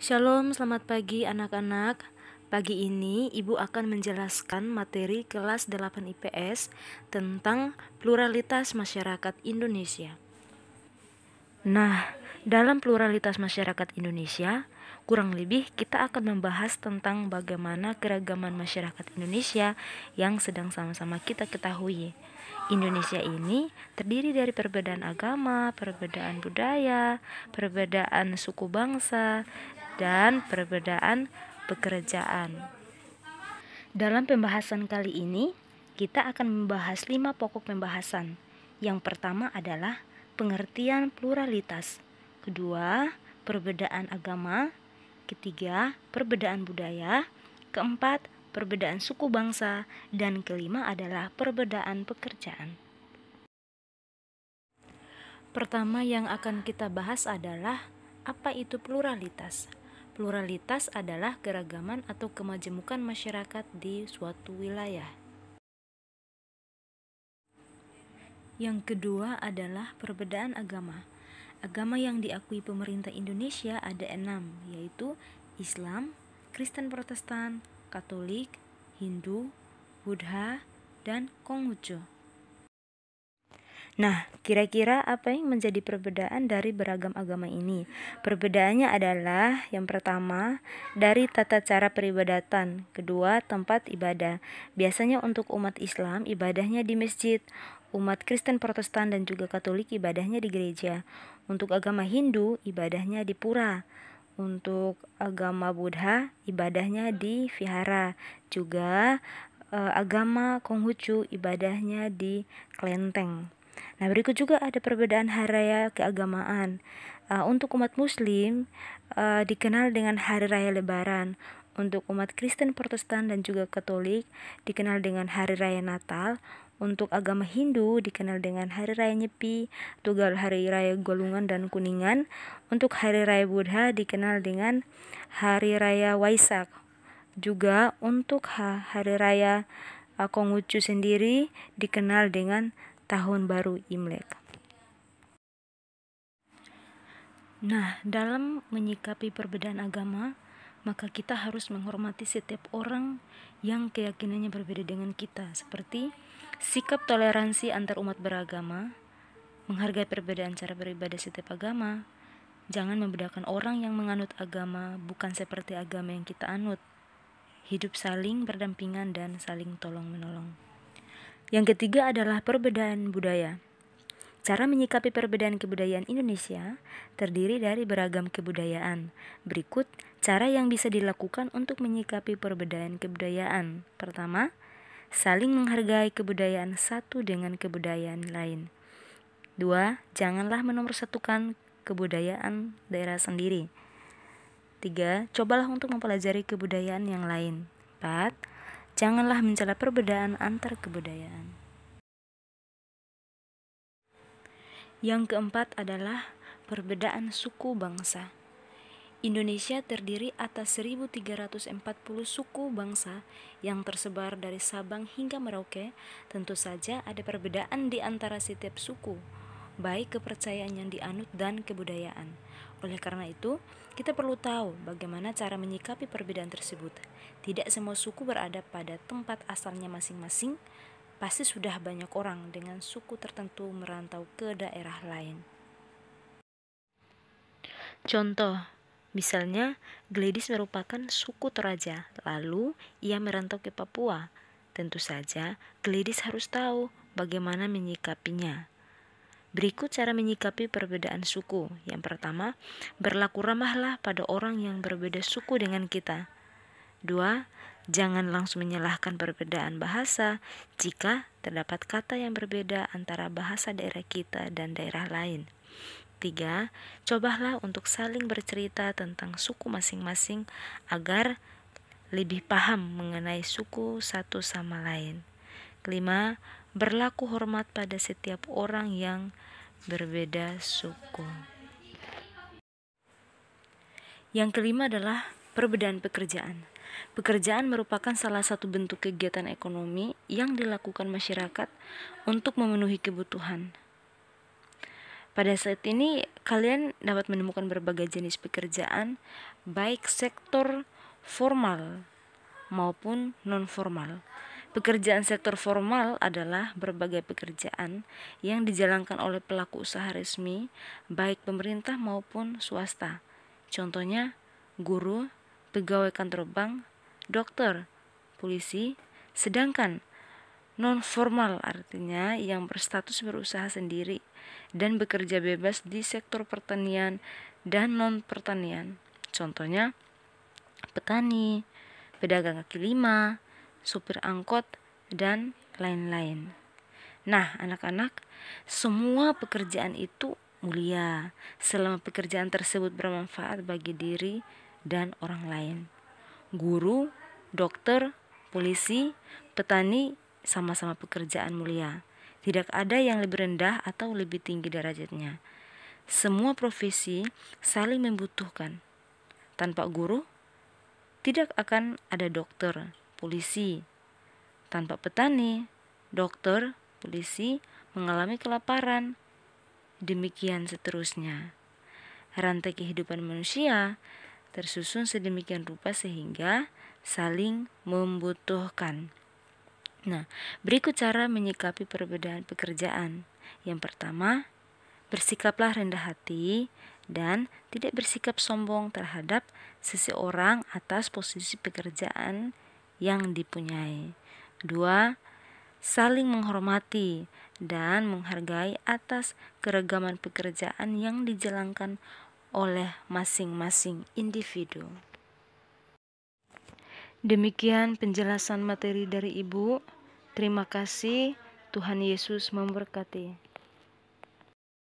Shalom, selamat pagi anak-anak. Pagi ini Ibu akan menjelaskan materi kelas 8 IPS tentang pluralitas masyarakat Indonesia. Nah, dalam pluralitas masyarakat Indonesia, kurang lebih kita akan membahas tentang bagaimana keragaman masyarakat Indonesia yang sedang sama-sama kita ketahui. Indonesia ini terdiri dari perbedaan agama, perbedaan budaya, perbedaan suku bangsa, dan perbedaan pekerjaan. Dalam pembahasan kali ini, kita akan membahas 5 pokok pembahasan. Yang pertama adalah pengertian pluralitas. Kedua, perbedaan agama. Ketiga, perbedaan budaya. Keempat, perbedaan suku bangsa. Dan kelima adalah perbedaan pekerjaan. Pertama yang akan kita bahas adalah apa itu pluralitas. Pluralitas adalah keragaman atau kemajemukan masyarakat di suatu wilayah. Yang kedua adalah perbedaan agama. Agama yang diakui pemerintah Indonesia ada 6, yaitu Islam, Kristen Protestan, Katolik, Hindu, Buddha, dan Konghucu. Nah, kira-kira apa yang menjadi perbedaan dari beragam agama ini? Perbedaannya adalah yang pertama, dari tata cara peribadatan. Kedua, tempat ibadah. Biasanya untuk umat Islam ibadahnya di masjid, umat Kristen Protestan dan juga Katolik ibadahnya di gereja. Untuk agama Hindu ibadahnya di pura. Untuk agama Buddha ibadahnya di vihara. Juga agama Konghucu ibadahnya di kelenteng. Nah, berikut juga ada perbedaan hari raya keagamaan. Untuk umat Muslim dikenal dengan hari raya Lebaran. Untuk umat Kristen Protestan dan juga Katolik dikenal dengan hari raya Natal. Untuk agama Hindu dikenal dengan hari raya Nyepi, atau hari raya Galungan dan Kuningan. Untuk hari raya Buddha dikenal dengan hari raya Waisak. Juga untuk hari raya Konghucu sendiri dikenal dengan Tahun Baru Imlek. Nah, dalam menyikapi perbedaan agama, maka kita harus menghormati setiap orang yang keyakinannya berbeda dengan kita, seperti sikap toleransi antar umat beragama, menghargai perbedaan cara beribadah setiap agama, jangan membedakan orang yang menganut agama bukan seperti agama yang kita anut, hidup saling berdampingan dan saling tolong-menolong. Yang ketiga adalah perbedaan budaya. Cara menyikapi perbedaan kebudayaan Indonesia terdiri dari beragam kebudayaan. Berikut cara yang bisa dilakukan untuk menyikapi perbedaan kebudayaan. Pertama, saling menghargai kebudayaan satu dengan kebudayaan lain. 2. Janganlah menomorsatukan kebudayaan daerah sendiri. 3. Cobalah untuk mempelajari kebudayaan yang lain. 4. Janganlah mencela perbedaan antar kebudayaan. Yang keempat adalah perbedaan suku bangsa. Indonesia terdiri atas 1340 suku bangsa yang tersebar dari Sabang hingga Merauke. Tentu saja ada perbedaan di antara setiap suku, baik kepercayaan yang dianut dan kebudayaan. Oleh karena itu, kita perlu tahu bagaimana cara menyikapi perbedaan tersebut. Tidak semua suku berada pada tempat asalnya masing-masing. Pasti sudah banyak orang dengan suku tertentu merantau ke daerah lain. Contoh, misalnya Gledis merupakan suku Toraja, lalu ia merantau ke Papua. Tentu saja Gledis harus tahu bagaimana menyikapinya. Berikut cara menyikapi perbedaan suku. Yang pertama, berlaku ramahlah pada orang yang berbeda suku dengan kita. 2. Jangan langsung menyalahkan perbedaan bahasa jika terdapat kata yang berbeda antara bahasa daerah kita dan daerah lain. 3. Cobalah untuk saling bercerita tentang suku masing-masing agar lebih paham mengenai suku satu sama lain. 5. Berlaku hormat pada setiap orang yang berbeda suku. Yang kelima adalah perbedaan pekerjaan. Pekerjaan merupakan salah satu bentuk kegiatan ekonomi yang dilakukan masyarakat untuk memenuhi kebutuhan. Pada saat ini kalian dapat menemukan berbagai jenis pekerjaan, baik sektor formal maupun non-formal. Pekerjaan sektor formal adalah berbagai pekerjaan yang dijalankan oleh pelaku usaha resmi, baik pemerintah maupun swasta. Contohnya, guru, pegawai kantor bank, dokter, polisi. Sedangkan non-formal artinya yang berstatus berusaha sendiri dan bekerja bebas di sektor pertanian dan non-pertanian. Contohnya, petani, pedagang kaki lima, supir angkot, dan lain-lain. Nah, anak-anak, semua pekerjaan itu mulia selama pekerjaan tersebut bermanfaat bagi diri dan orang lain. Guru, dokter, polisi, petani sama-sama pekerjaan mulia. Tidak ada yang lebih rendah atau lebih tinggi derajatnya. Semua profesi saling membutuhkan. Tanpa guru, tidak akan ada dokter, polisi. Tanpa petani, dokter, polisi mengalami kelaparan. Demikian seterusnya. Rantai kehidupan manusia tersusun sedemikian rupa sehingga saling membutuhkan. Nah, berikut cara menyikapi perbedaan pekerjaan. Yang pertama, bersikaplah rendah hati dan tidak bersikap sombong terhadap seseorang atas posisi pekerjaan yang dipunyai. 2. Saling menghormati dan menghargai atas keragaman pekerjaan yang dijalankan oleh masing-masing individu. Demikian penjelasan materi dari Ibu. Terima kasih. Tuhan Yesus memberkati.